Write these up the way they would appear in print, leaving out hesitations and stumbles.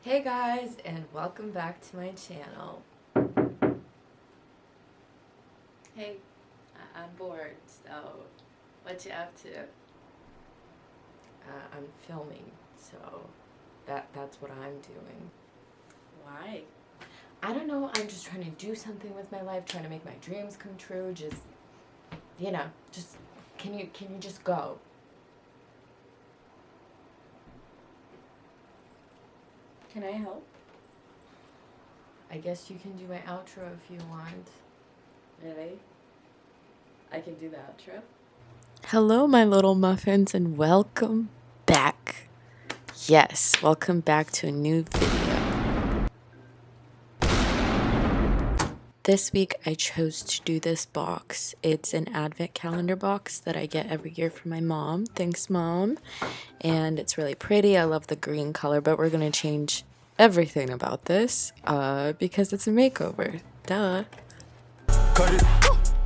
Hey guys, and welcome back to my channel. Hey, I'm bored, so what you up to? I'm filming, so that's what I'm doing. Why? I don't know, I'm just trying to do something with my life, trying to make my dreams come true, just can you just go? Can I help? I guess you can do my outro if you want. Really? I can do the outro. Hello, my little muffins, and welcome back. Yes, welcome back to a new video. This week I chose to do this box. It's an advent calendar box that I get every year from my mom. Thanks, Mom. And it's really pretty. I love the green color, but we're going to change everything about this because it's a makeover. Duh. Cut it,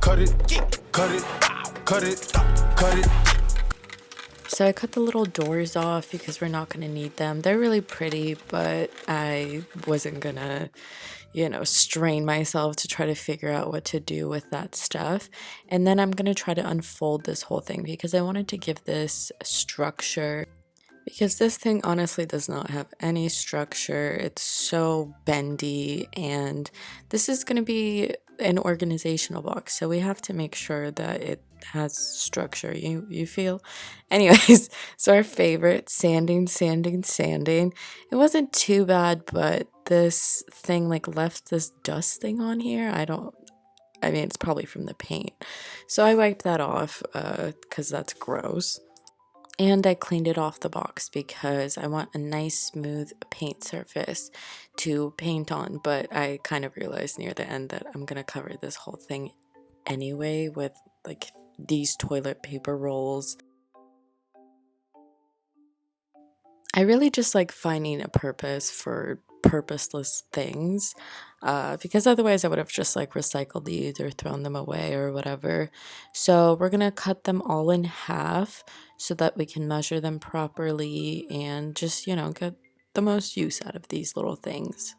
cut it, cut it, cut it, cut it. So I cut the little doors off because we're not going to need them. They're really pretty, but I wasn't going to strain myself to try to figure out what to do with that stuff. And then I'm going to try to unfold this whole thing because I wanted to give this structure. Because this thing honestly does not have any structure. It's so bendy, and this is going to be an organizational box, so we have to make sure that it has structure. You feel? Anyways, so our favorite, sanding. It wasn't too bad, but this thing like left this dust thing on here. I mean, it's probably from the paint. So I wiped that off because that's gross. And I cleaned it off the box because I want a nice smooth paint surface to paint on. But I kind of realized near the end that I'm going to cover this whole thing anyway with like these toilet paper rolls. I really just like finding a purpose for purposeless things because otherwise I would have just like recycled these or thrown them away or whatever. So we're gonna cut them all in half so that we can measure them properly and just, get the most use out of these little things.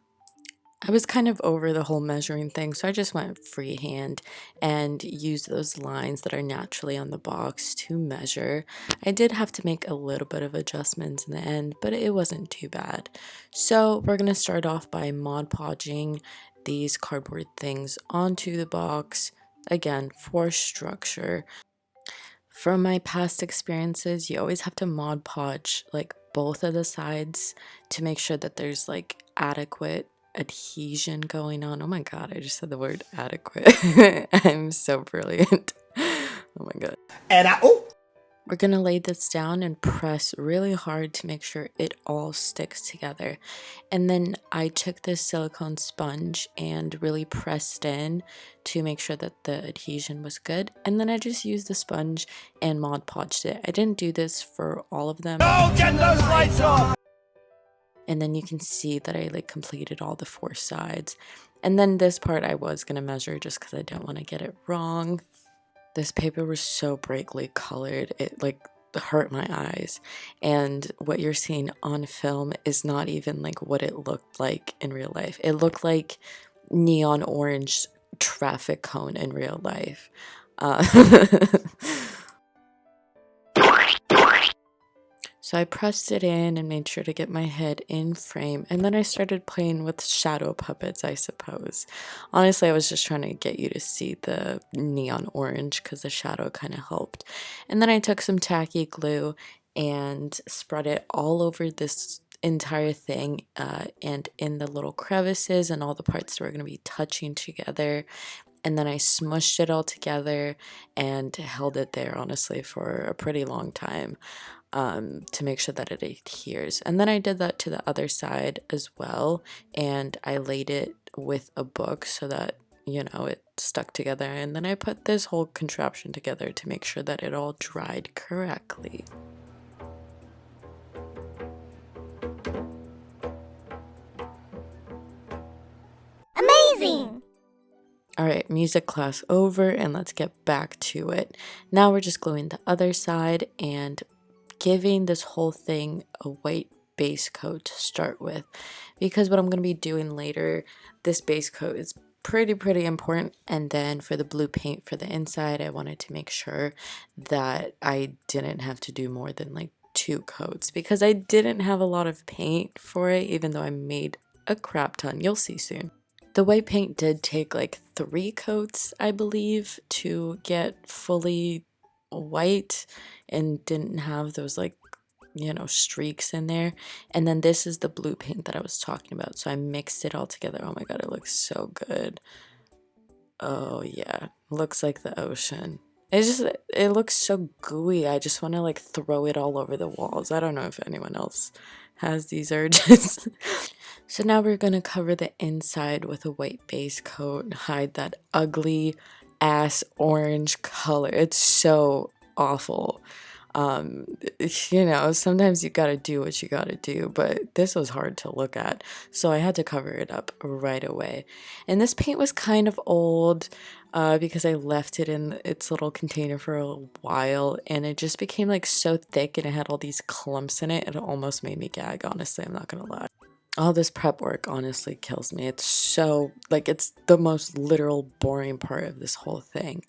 I was kind of over the whole measuring thing, so I just went freehand and used those lines that are naturally on the box to measure. I did have to make a little bit of adjustments in the end, but it wasn't too bad. So we're going to start off by Mod Podging these cardboard things onto the box, again, for structure. From my past experiences, you always have to Mod Podge like both of the sides to make sure that there's like adequate adhesion going on. Oh my god, I just said the word adequate. I'm so brilliant. Oh my god. We're gonna lay this down and press really hard to make sure it all sticks together. And then I took this silicone sponge and really pressed in to make sure that the adhesion was good. And then I just used the sponge and Mod Podged it. I didn't do this for all of them. No, get those lights off! And then you can see that I like completed all the 4 sides. And then this part I was gonna measure just because I don't want to get it wrong. This paper was so brightly colored, it like hurt my eyes. And what you're seeing on film is not even like what it looked like in real life. It looked like neon orange traffic cone in real life. Uh, So I pressed it in and made sure to get my head in frame, and then I started playing with shadow puppets, I suppose. Honestly, I was just trying to get you to see the neon orange because the shadow kind of helped. And then I took some tacky glue and spread it all over this entire thing and in the little crevices and all the parts that were going to be touching together. And then I smushed it all together and held it there, honestly, for a pretty long time to make sure that it adheres. And then I did that to the other side as well, and I laid it with a book so that it stuck together. And then I put this whole contraption together to make sure that it all dried correctly. Amazing! Alright, music class over, and let's get back to it. Now we're just gluing the other side and giving this whole thing a white base coat to start with, because what I'm going to be doing later, this base coat is pretty important. And then for the blue paint for the inside, I wanted to make sure that I didn't have to do more than like 2 coats, because I didn't have a lot of paint for it, even though I made a crap ton. You'll see soon. The white paint did take like 3 coats, I believe, to get fully white and didn't have those like, streaks in there. And then this is the blue paint that I was talking about. So I mixed it all together. Oh my god, it looks so good. Oh yeah, looks like the ocean. It looks so gooey. I just want to like throw it all over the walls. I don't know if anyone else has these urges. So now we're gonna cover the inside with a white base coat and hide that ugly ass orange color. It's so awful. um Sometimes you gotta do what you gotta do, but this was hard to look at, so I had to cover it up right away. And this paint was kind of old, because I left it in its little container for a while, and it just became like so thick and it had all these clumps in it. It almost made me gag, honestly, I'm not gonna lie. All this prep work honestly kills me. It's so like, it's the most literal boring part of this whole thing.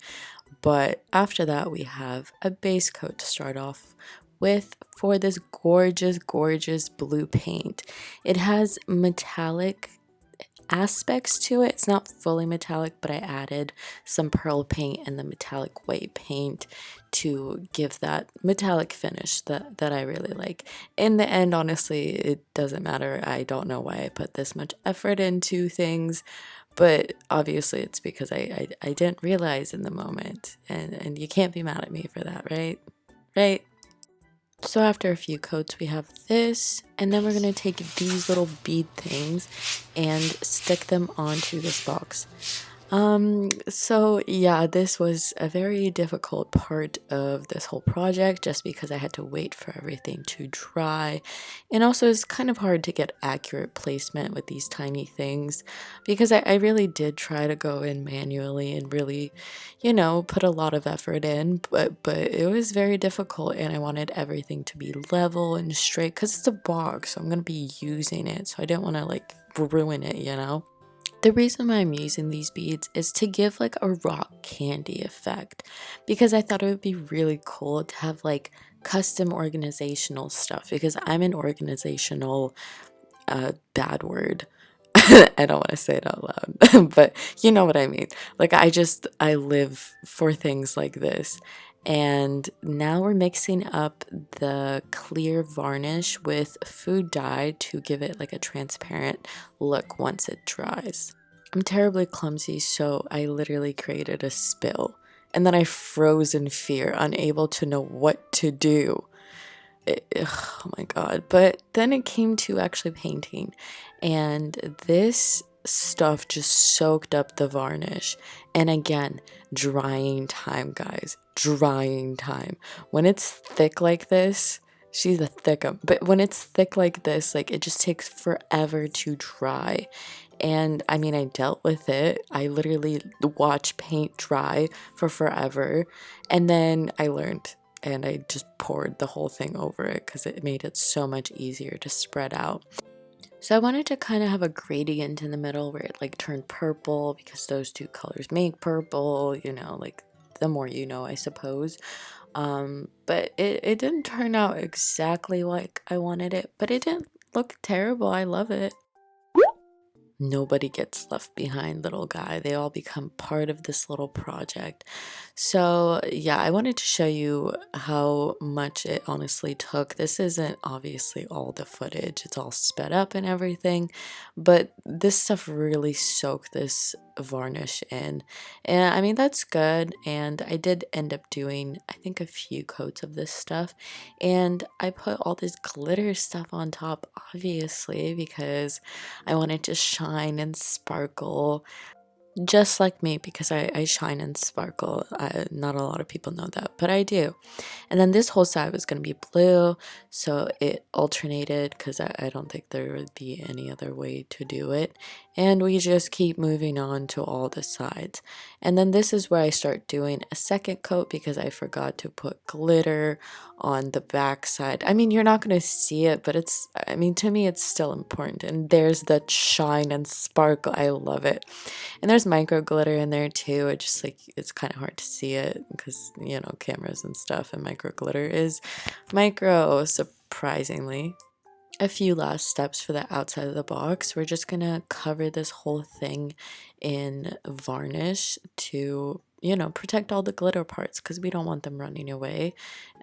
But after that, we have a base coat to start off with for this gorgeous blue paint. It has metallic aspects to it. It's not fully metallic, but I added some pearl paint and the metallic white paint to give that metallic finish that I really like. In the end, honestly, it doesn't matter. I don't know why I put this much effort into things, but obviously it's because I didn't realize in the moment, and you can't be mad at me for that, right? Right? So after a few coats, we have this, and then we're going to take these little bead things and stick them onto this box. So yeah, this was a very difficult part of this whole project just because I had to wait for everything to dry. And also it's kind of hard to get accurate placement with these tiny things, because I really did try to go in manually and really, put a lot of effort in, but it was very difficult, and I wanted everything to be level and straight because it's a box, so I'm gonna be using it, so I didn't want to like ruin it. The reason why I'm using these beads is to give like a rock candy effect, because I thought it would be really cool to have like custom organizational stuff, because I'm an organizational, bad word. I don't want to say it out loud, but you know what I mean. Like, I live for things like this. And now we're mixing up the clear varnish with food dye to give it like a transparent look once it dries. I'm terribly clumsy, so I literally created a spill. And then I froze in fear, unable to know what to do. Oh my god. But then it came to actually painting, and this stuff just soaked up the varnish. And again, drying time, guys. Drying time. When it's thick like this, she's a thick one. But when it's thick like this, like, it just takes forever to dry. And I mean, I dealt with it. I literally watched paint dry for forever. And then I learned, and I just poured the whole thing over it because it made it so much easier to spread out. So I wanted to kind of have a gradient in the middle where it like turned purple, because those two colors make purple, like the more you know, I suppose. But it didn't turn out exactly like I wanted it, but it didn't look terrible. I love it. Nobody gets left behind, little guy. They all become part of this little project. So, yeah, I wanted to show you how much it honestly took. This isn't obviously all the footage, it's all sped up and everything, but this stuff really soaked this varnish in. And I mean, that's good. And I did end up doing, I think, a few coats of this stuff. And I put all this glitter stuff on top, obviously, because I wanted to shine and sparkle. just like me, because I shine and sparkle. Not a lot of people know that, but I do. And then this whole side was going to be blue, so it alternated because I don't think there would be any other way to do it. And we just keep moving on to all the sides. And then this is where I start doing a second coat because I forgot to put glitter on the back side. I mean, you're not going to see it, but I mean, to me, it's still important. And there's the shine and sparkle. I love it. And there's micro glitter in there too. It just like it's kind of hard to see it because cameras and stuff, and micro glitter is micro, surprisingly. A few last steps for the outside of the box. We're just gonna cover this whole thing in varnish to protect all the glitter parts because we don't want them running away,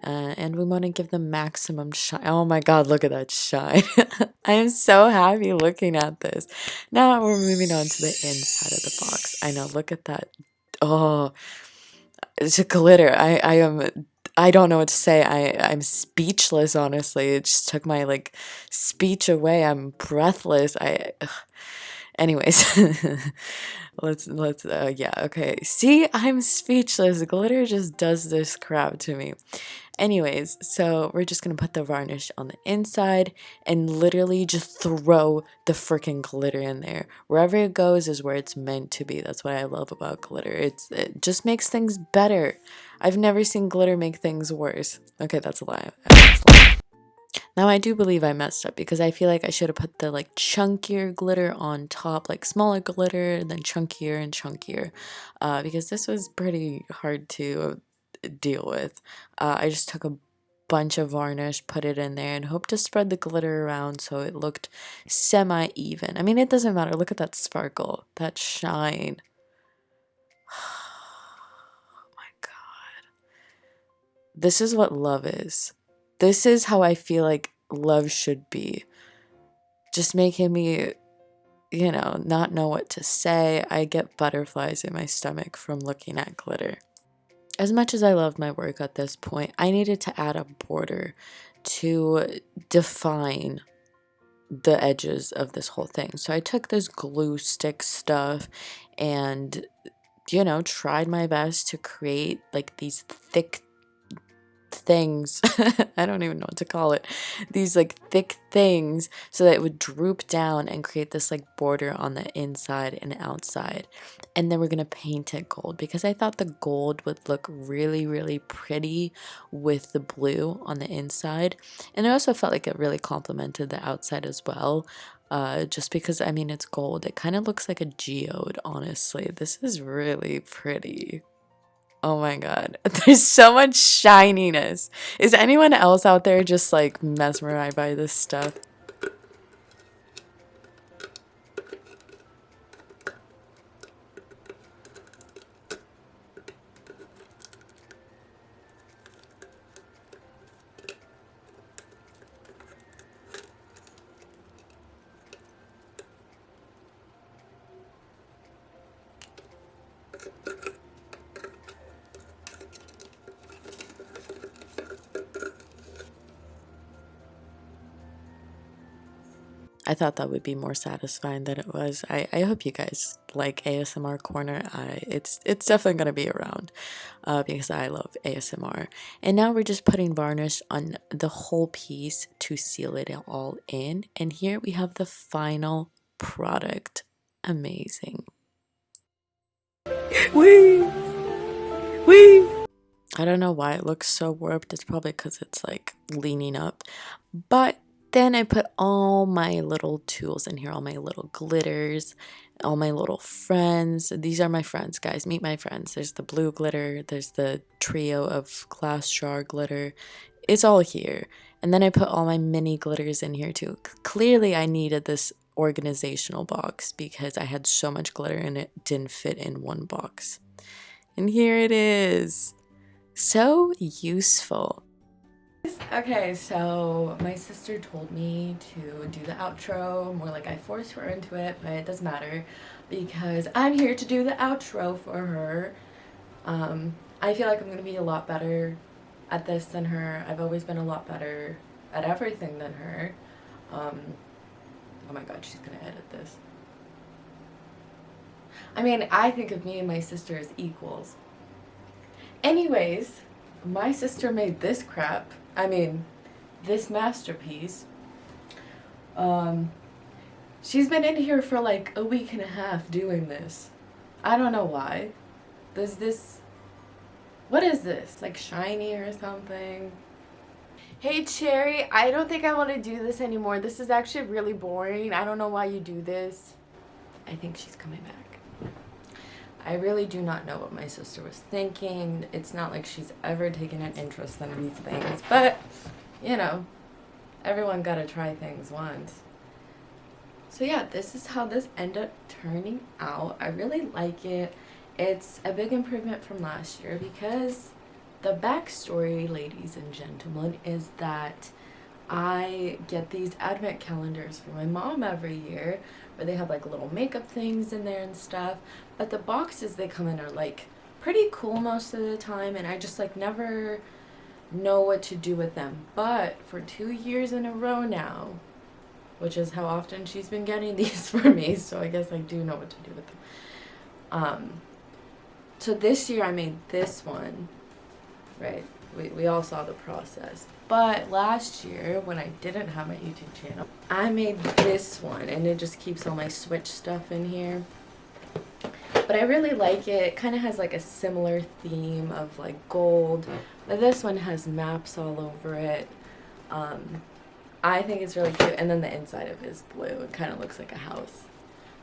and we want to give them maximum shine. Oh my god, look at that shine. I am so happy looking at this. Now we're moving on to the inside of the box. I know, look at that. Oh, it's a glitter. I don't know what to say. I'm speechless, honestly. It just took my like speech away. I'm breathless. Anyways, let's yeah, okay. See, I'm speechless. Glitter just does this crap to me. Anyways, so we're just gonna put the varnish on the inside and literally just throw the freaking glitter in there. Wherever it goes is where it's meant to be. That's what I love about glitter. It just makes things better. I've never seen glitter make things worse. Okay, that's a lie. That's a lie. Now I do believe I messed up because I feel like I should have put the like chunkier glitter on top, like smaller glitter, and then chunkier and chunkier, because this was pretty hard to deal with. I just took a bunch of varnish, put it in there, and hoped to spread the glitter around so it looked semi-even. I mean, it doesn't matter. Look at that sparkle, that shine. Oh my god. This is what love is. This is how I feel like love should be. Just making me, not know what to say. I get butterflies in my stomach from looking at glitter. As much as I love my work at this point, I needed to add a border to define the edges of this whole thing. So I took this glue stick stuff and, tried my best to create like these thick things. I don't even know what to call it. These like thick things so that it would droop down and create this like border on the inside and outside. And then we're going to paint it gold because I thought the gold would look really, really pretty with the blue on the inside. And I also felt like it really complemented the outside as well. Just because, I mean, it's gold. It kind of looks like a geode, honestly. This is really pretty. Oh my god. There's so much shininess. Is anyone else out there just like mesmerized by this stuff? I thought that would be more satisfying than it was. I hope you guys like ASMR Corner. It's definitely gonna be around because I love ASMR. And now we're just putting varnish on the whole piece to seal it all in. And here we have the final product. Amazing. Wee! Wee! I don't know why it looks so warped. It's probably because it's like leaning up. But then I put all my little tools in here, all my little glitters, all my little friends. These are my friends, guys. Meet my friends. There's the blue glitter, there's the trio of glass jar glitter. It's all here. And then I put all my mini glitters in here too. Clearly, I needed this organizational box because I had so much glitter and it didn't fit in one box. And here it is. So useful. Okay, so my sister told me to do the outro, more like I forced her into it, but it doesn't matter because I'm here to do the outro for her. I feel like I'm gonna be a lot better at this than her. I've always been a lot better at everything than her. Oh my god, she's gonna edit this. I mean, I think of me and my sister as equals. Anyways, my sister made this crap. I mean, this masterpiece. Um, she's been in here for like a week and a half doing this. I don't know why. Does this. What is this? Like shiny or something? Hey Cherry, I don't think I want to do this anymore. This is actually really boring. I don't know why you do this. I think she's coming back. I really do not know what my sister was thinking. It's not like she's ever taken an interest in these things, but you know, everyone gotta try things once. So yeah, this is how this ended up turning out. I really like it. It's a big improvement from last year because the backstory, ladies and gentlemen, is that I get these advent calendars for my mom every year where they have like little makeup things in there and stuff. But the boxes they come in are like pretty cool most of the time, and I just like never know what to do with them. But for 2 years in a row now, which is how often she's been getting these for me, so I guess I do know what to do with them. So this year I made this one, right? We all saw the process. But last year, when I didn't have my YouTube channel, I made this one, and it just keeps all my Switch stuff in here. But I really like it. It kind of has like a similar theme of like gold, but this one has maps all over it. I think it's really cute, and then the inside of it is blue. It kind of looks like a house.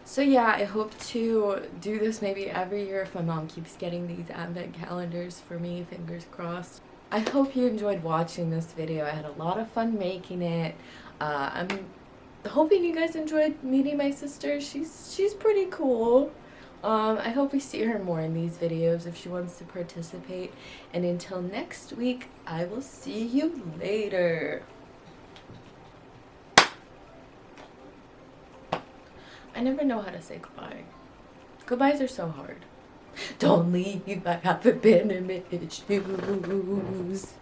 So yeah, I hope to do this maybe every year if my mom keeps getting these advent calendars for me, fingers crossed. I hope you enjoyed watching this video. I had a lot of fun making it. I'm hoping you guys enjoyed meeting my sister. She's pretty cool. I hope we see her more in these videos if she wants to participate. And until next week, I will see you later. I never know how to say goodbye. Goodbyes are so hard. Don't leave, I haven't been in shoes.